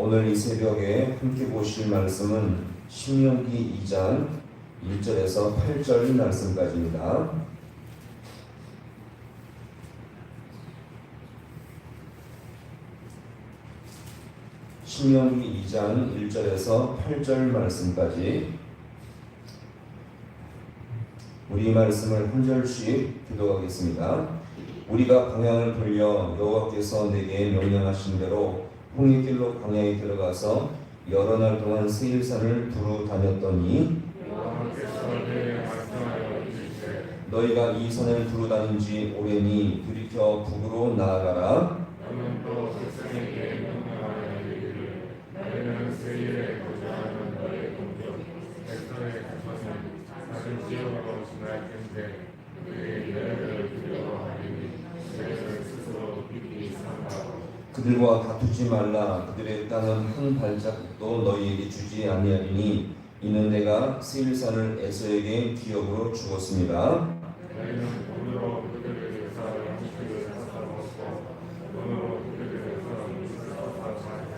오늘 이 새벽에 함께 보실 말씀은 신명기 2장 1절에서 8절 말씀까지입니다. 신명기 2장 1절에서 8절 말씀까지 우리 말씀을 한 절씩 교독하겠습니다. 우리가 방향을 돌려 여호와께서 내게 명령하신 대로 홍해길로 광야에 들어가서 여러 날 동안 세일산을 두루 다녔더니 너희가 이 산을 두루 다닌 지 오래니 돌이켜 북으로 나아가라. 너는 또 백성에게 명령하여 이르기를 너희는 세일에 거주하는 너희 동족 백성의 자손은 다른 지역으로 지날 텐데 그들이 너희를 두려워하리니 너희를 스스로 믿기 상하고 그들과 다투지 말라. 그들의 땅은 한 발자국도 너희에게 주지 아니하리니 이는 내가 세일산을 에서에게 기업으로 주었습니다. 너희는 돈으로 그들에게서 양식을 사서 먹고 돈으로 그들에게서 음식을 사서 마시라.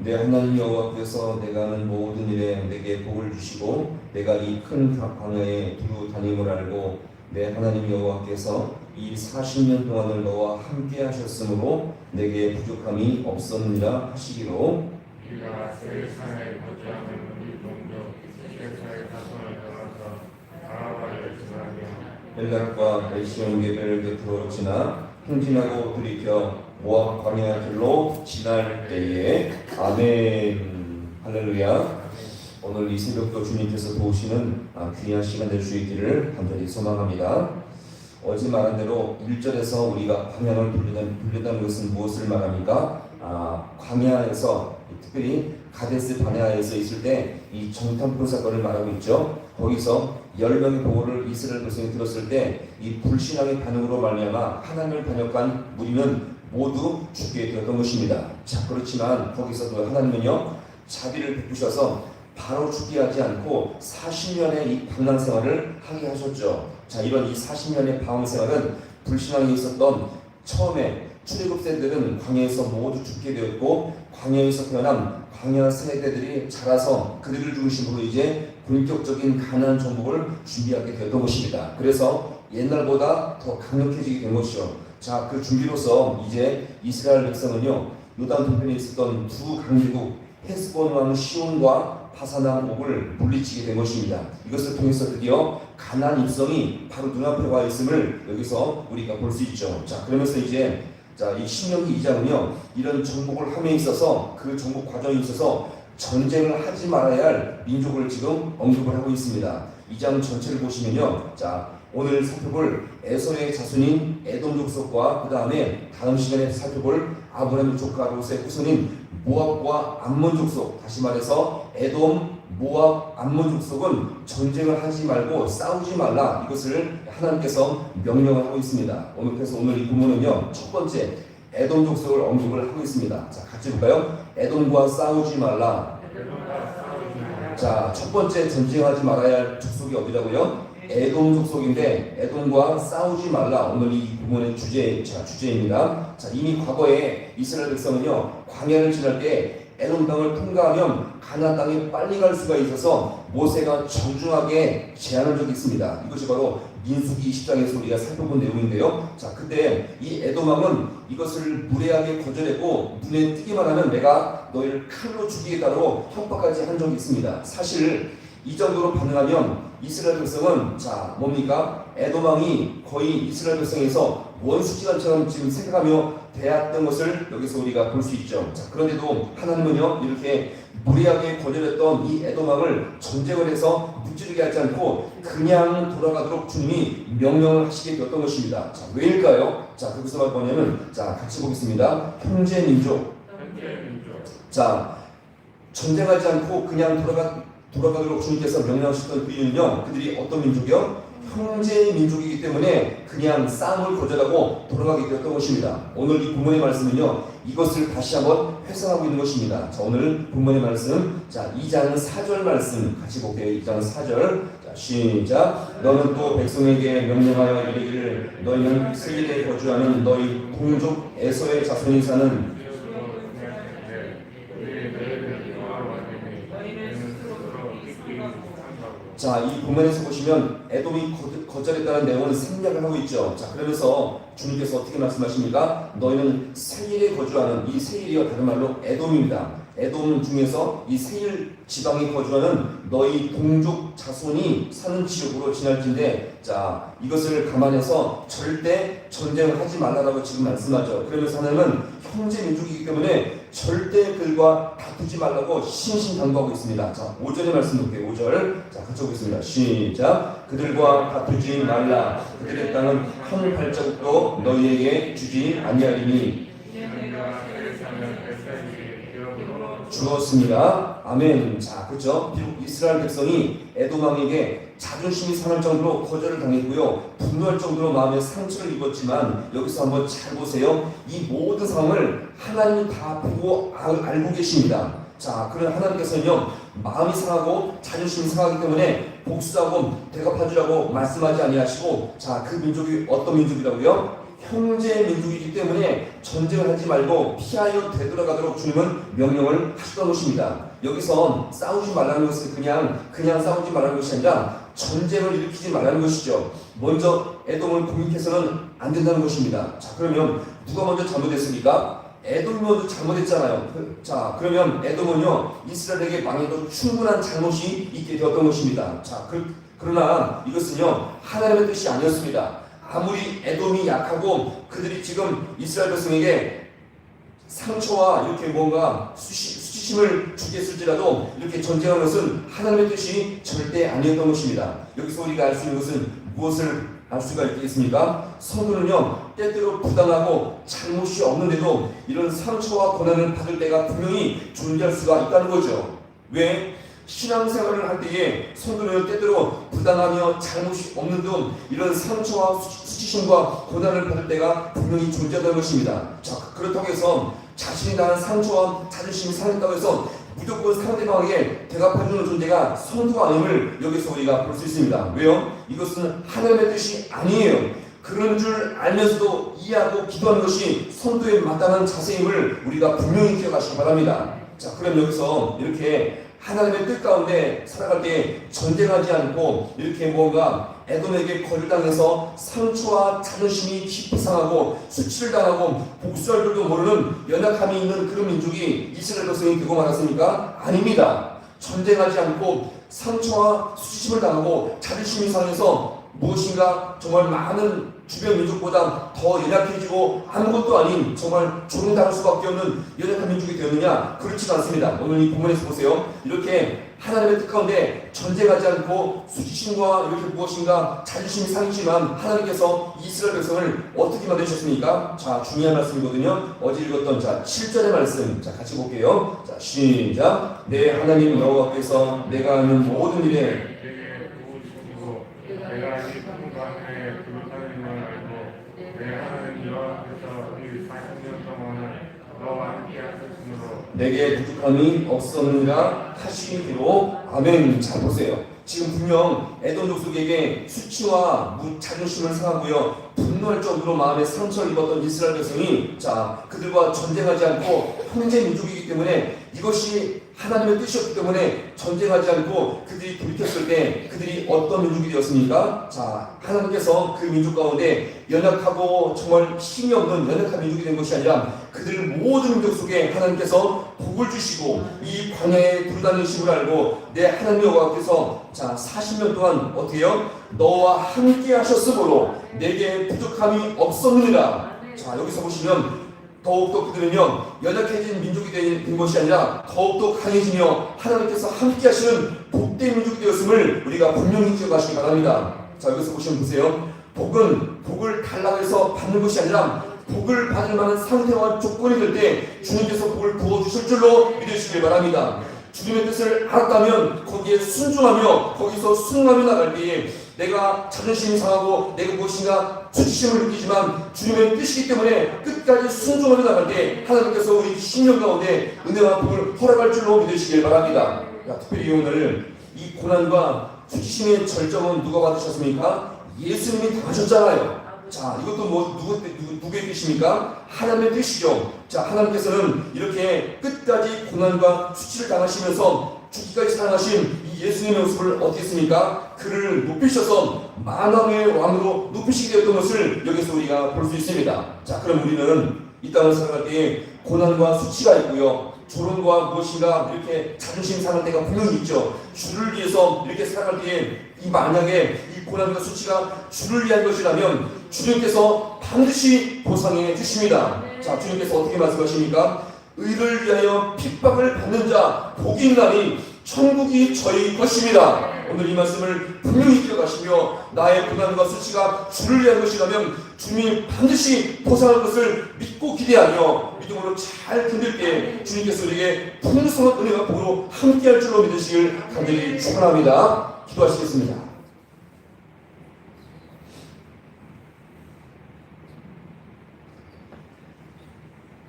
내 하나님 여호와께서 내가 하는 모든 일에 내게 복을 주시고 내가 이 큰 광야에 두루 다님을 알고 내 하나님 여호와께서 이 40년 동안을 너와 함께 하셨으므로 내게 부족함이 없었느니라 하시기로 우리가 세일산에 거주하는 우리 동족 세일산의 자손을 떠나서 아라바를 지나며 엘락과 엘시온게벨 곁으로 지나 행진하고 돌이켜 모압 광야 길로 지날 때에 아멘. 할렐루야. 오늘 이 새벽도 주님께서 도우시는 귀한 시간 될 수 있기를 간절히 소망합니다. 어제 말한 대로 1절에서 우리가 광야를 돌린다는 것은 무엇을 말합니까? 광야에서 특별히 가데스 바네아에서 있을 때 이 정탐꾼 사건을 말하고 있죠. 거기서 10명의 보고를 이스라엘 백성이 들었을 때 이 불신앙의 반응으로 말미암아 하나님을 반역한 무리는 모두 죽게 되었던 것입니다. 자, 그렇지만 거기서도 하나님은요 자비를 베푸셔서 바로 죽게 하지 않고 40년의 이 방랑 생활을 하게 하셨죠. 자, 이런 이 40년의 방황 생활은 불신앙이 있었던 처음에 출애굽 세대들은 광야에서 모두 죽게 되었고 광야에서 태어난 광야 세대들이 자라서 그들을 중심으로 이제 본격적인 가나안 정복을 준비하게 되었던 것입니다. 그래서 옛날보다 더 강력해지게 된 것이죠. 자, 그 준비로서 이제 이스라엘 백성은요 요단 동편에 있었던 두 강대국 헤스본 왕 시온과 바산 왕 옥을 물리치게 된 것입니다. 이것을 통해서 드디어 가나안 입성이 바로 눈앞에 와 있음을 여기서 우리가 볼 수 있죠. 자, 그러면서 이제 이 신명기 2장은요 이런 정복을 함에 있어서 그 정복 과정에 있어서 전쟁을 하지 말아야 할 민족을 지금 언급을 하고 있습니다. 2장 전체를 보시면요, 자 오늘 살펴볼 에서의 자손인 에돔 족속과 그 다음에 다음 시간에 살펴볼 아브라함의 조카 롯의 후손인 모압과 암몬 족속, 다시 말해서 에돔, 모압, 암몬 족속은 전쟁을 하지 말고 싸우지 말라, 이것을 하나님께서 명령을 하고 있습니다. 그래서 오늘 이 부문은요 첫 번째 에돔 족속을 언급을 하고 있습니다. 자, 같이 볼까요? 에돔과 싸우지 말라. 자, 첫 번째 전쟁하지 말아야 할 족속이 어디라고요? 에돔 족속인데 에돔과 싸우지 말라. 오늘 이 부문의 주제입니다. 자, 이미 과거에 이스라엘 백성은요 광야를 지날 때 에돔 땅을 통과하면 가나안 땅에 빨리 갈 수가 있어서 모세가 정중하게 제안한 적이 있습니다. 이것이 바로 민수기 20장에서 우리가 살펴본 내용인데요. 자, 그때 이 에돔 왕은 이것을 무례하게 거절했고 눈에 띄기만 하면 내가 너희를 칼로 죽이겠다고 협박까지 한 적이 있습니다. 사실 이 정도로 반응하면 이스라엘 백성은 자 뭡니까? 에돔 왕이 거의 이스라엘 백성에서 원수지간처럼 지금 생각하며 대했던 것을 여기서 우리가 볼 수 있죠. 자, 그런데도 하나님은요 이렇게 무례하게 거절했던 이 에돔 왕을 전쟁을 해서 무찌르게 하지 않고 그냥 돌아가도록 주님이 명령을 하시게 되었던 것입니다. 자, 왜일까요? 자, 거기서 뭐냐면 자 같이 보겠습니다. 형제 민족. 자, 전쟁하지 않고 그냥 돌아가도록 주님께서 명령하셨던 그 이유는요, 그들이 어떤 민족이요? 형제 민족이기 때문에 그냥 싸움을 거절하고 돌아가게 되었던 것입니다. 오늘 이 본문의 말씀은요 이것을 다시 한번 회상하고 있는 것입니다. 자, 오늘 본문의 말씀, 자 2장 4절 말씀 같이 볼게요. 2장 4절. 자, 시작. 너는 또 백성에게 명령하여 이르기를 너희는 세일에 거주하는 너희 동족 에서의 자손이 사는 자, 이 본문에서 보시면 에돔이 거절했다는 내용은 생략을 하고 있죠. 자, 그러면서 주님께서 어떻게 말씀하십니까? 너희는 세일에 거주하는, 이 세일이요 다른 말로 에돔입니다. 에돔 중에서 이 세일 지방에 거주하는 너희 동족 자손이 사는 지역으로 지날진데, 자, 이것을 감안해서 절대 전쟁을 하지 말라라고 지금 말씀하죠. 그러면서 하나님은 형제 민족이기 때문에 절대 그들과 다투지 말라고 신신당부하고 있습니다. 자, 5절의 말씀 볼게요. 5절. 자, 같이 보겠습니다. 시작. 그들과 다투지 말라. 그들의 땅은 한 발자국도 너희에게 주지 아니하리니 주었습니다. 아멘. 자, 그렇죠. 비록 이스라엘 백성이 에돔 왕에게 자존심이 상할 정도로 거절을 당했고요, 분노할 정도로 마음에 상처를 입었지만 여기서 한번 잘 보세요. 이 모든 상황을 하나님이 다 보고 알고 계십니다. 자, 그런 하나님께서는요, 마음이 상하고 자존심이 상하기 때문에 복수하고 대갚아주라고 말씀하지 아니하시고, 자, 그 민족이 어떤 민족이라고요? 형제 민족이기 때문에 전쟁을 하지 말고 피하여 되돌아가도록 주님은 명령을 하셨던 것입니다. 여기서 싸우지 말라는 것은 그냥 싸우지 말라는 것이 아니라 전쟁을 일으키지 말라는 것이죠. 먼저 에돔을 공격해서는 안 된다는 것입니다. 자, 그러면 누가 먼저 잘못했습니까? 에돔이 먼저 잘못했잖아요. 자, 그러면 에돔은요, 이스라엘에게 망해도 충분한 잘못이 있게 되었던 것입니다. 자, 그러나 이것은요, 하나님의 뜻이 아니었습니다. 아무리 에돔이 약하고 그들이 지금 이스라엘 백성에게 상처와 이렇게 뭔가 수치심을 주게 했을지라도 이렇게 전쟁하는 것은 하나님의 뜻이 절대 아니었던 것입니다. 여기서 우리가 알 수 있는 것은 무엇을 알 수가 있겠습니까? 성도는요, 때때로 부당하고 잘못이 없는데도 이런 상처와 고난을 받을 때가 분명히 존재할 수가 있다는 거죠. 왜? 신앙생활을 할 때에 성도는 때때로 부당하며 잘못이 없는 등 이런 상처와 수치심과 고난을 받을 때가 분명히 존재한다는 것입니다. 자, 그렇다고 해서 자신이 당한 상처와 자존심이 상했다고 해서 무조건 상대방에게 대갚아주는 존재가 성도가 아님을 여기서 우리가 볼 수 있습니다. 왜요? 이것은 하나님의 뜻이 아니에요. 그런 줄 알면서도 이해하고 기도하는 것이 성도의 마땅한 자세임을 우리가 분명히 기억하시기 바랍니다. 자, 그럼 여기서 이렇게 하나님의 뜻 가운데 살아갈 때 전쟁하지 않고 이렇게 뭔가 에돔에게 거절당해서 상처와 자존심이 깊이 상하고 수치를 당하고 복수할 줄도 모르는 연약함이 있는 그런 민족이 이스라엘 백성이 되고 말았습니까? 아닙니다. 전쟁하지 않고 상처와 수치심을 당하고 자존심이 상해서 무엇인가 정말 많은 주변 민족보다 더 연약해지고 아무것도 아닌 정말 조롱당할 수밖에 없는 연약한 민족이 되었느냐? 그렇지는 않습니다. 오늘 이 본문에서 보세요. 이렇게 하나님의 뜻 가운데 전쟁하지 않고 수치심과 이렇게 무엇인가 자존심이 상했지만 하나님께서 이스라엘 백성을 어떻게 만드셨습니까? 자, 중요한 말씀이거든요. 어제 읽었던 7절의 말씀, 자, 같이 볼게요. 자, 시작. 내 하나님 여호와께서 내가 하는 모든 일에 내가 이 풍광에 불타는 걸 알고 내 하나님 여호와께서 이 40년 동안을 너와 함께 하셨으므로 내게 부족함이 없었는가 하시기로. 아멘. 자, 보세요. 지금 분명 에돔 족속에게 수치와 자존심을 상하고요, 분노할 정도로 마음에 상처를 입었던 이스라엘 백성이, 자, 그들과 전쟁하지 않고 형제 민족이기 때문에 이것이 하나님의 뜻이었기 때문에 전쟁하지 않고 그들이 돌이켰을 때 그들이 어떤 민족이 되었습니까? 자, 하나님께서 그 민족 가운데 연약하고 정말 힘이 없는 연약한 민족이 된 것이 아니라 그들 모든 민족 속에 하나님께서 복을 주시고 이 광야에 두루다니심을 알고 내 하나님 여호와께서, 자, 40년 동안 어떻게요? 너와 함께 하셨으므로 내게 부족함이 없었느니라. 자, 여기서 보시면 더욱더 그들은요, 연약해진 민족이 된 것이 아니라 더욱더 강해지며 하나님께서 함께 하시는 복된 민족이 되었음을 우리가 분명히 기억하시기 바랍니다. 자, 여기서 보시면 보세요. 복은 복을 달라고 해서 받는 것이 아니라 복을 받을 만한 상태와 조건이 될 때 주님께서 복을 부어주실 줄로 믿으시길 바랍니다. 주님의 뜻을 알았다면 거기에 순종하며 거기서 순응하며 나갈 때에 내가 자존심이 상하고 내가 무엇인가 수치심을 느끼지만 주님의 뜻이기 때문에 끝까지 순종하며 나갈 때 하나님께서 우리 심령 가운데 은혜와 복을 허락할 줄로 믿으시길 바랍니다. 특별히 오늘 이 고난과 수치심의 절정은 누가 받으셨습니까? 예수님이 당하셨잖아요. 자, 이것도 누구의 뜻입니까? 하나님의 뜻이죠. 자, 하나님께서는 이렇게 끝까지 고난과 수치를 당하시면서 죽기까지 사랑하신 이 예수님의 모습을 어떻게 했습니까? 그를 높이셔서 만왕의 왕으로 높이시게 되었던 것을 여기서 우리가 볼 수 있습니다. 자, 그럼 우리는 이 땅을 살아갈 때에 고난과 수치가 있고요, 조롱과 무엇인가 이렇게 자존심 상할 때가 분명히 있죠. 주를 위해서 이렇게 살아갈 때에 이 만약에 이 고난과 수치가 주를 위한 것이라면 주님께서 반드시 보상해 주십니다. 자, 주님께서 어떻게 말씀하십니까? 의를 위하여 핍박을 받는 자 복이 있나니 천국이 저희 것입니다. 오늘 이 말씀을 분명히 기억하시며 나의 고난과 수치가 주를 위한 것이라면 주님이 반드시 보상할 것을 믿고 기대하며 믿음으로 잘 견딜 때 주님께서 우리에게 풍성한 은혜와 복으로 함께할 줄로 믿으시길 간절히 축원합니다. 기도하시겠습니다.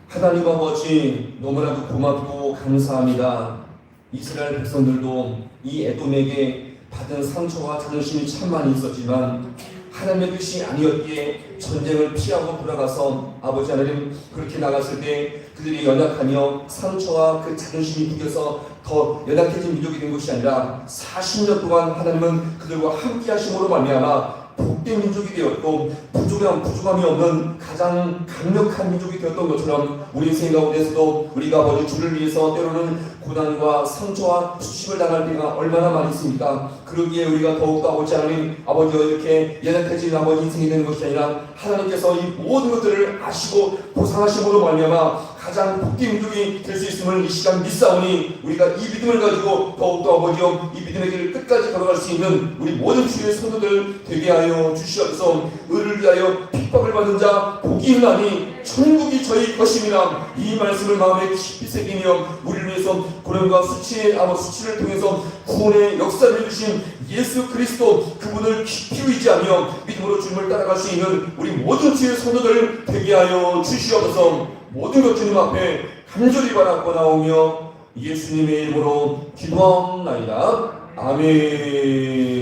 하나님 아버지, 너무나도 고맙고 감사합니다. 이스라엘 백성들도 이 에돔에게 받은 상처와 자존심이 참 많이 있었지만 하나님의 뜻이 아니었기에 전쟁을 피하고 돌아가서 아버지 하나님 그렇게 나갔을 때 그들이 연약하며 상처와 그 자존심이 묶여서 더 연약해진 민족이 된 것이 아니라 40년 동안 하나님은 그들과 함께 하심으로 말미암아 복된 민족이 되었고 부족함이 없는 가장 강력한 민족이 되었던 것처럼 우리 인생 가운데서도 우리가 아버지 주를 위해서 때로는 고난과 상처와 수심을 당할 때가 얼마나 많이 있습니까? 그러기에 우리가 더욱더 아버지 하나님 아버지와 이렇게 연약해진 아버지 인생이 되는 것이 아니라 하나님께서 이 모든 것들을 아시고 보상하심으로 말미암아 가장 복된 민족이 될 수 있음을 이 시간 믿사오니 우리가 이 믿음을 가지고 더욱더 아버지여 이 믿음의 길을 끝까지 걸어갈 수 있는 우리 모든 주의 성도들 되게 하여 주시옵소서. 의를 위하여 핍박을 받는 자 복이 있나니 천국이 저희 것입니다. 이 말씀을 마음에 깊이 새기며 우리를 위해서 고난과 수치를 통해서 구원의 역사를 해주신 예수 그리스도 그분을 깊이 의지하며 믿음으로 주님을 따라갈 수 있는 우리 모든 주의 성도들 되게 하여 주시옵소서. 모든 것 주님 앞에 간절히 바라고 나오며 예수님의 이름으로 기도하옵나이다. 아멘.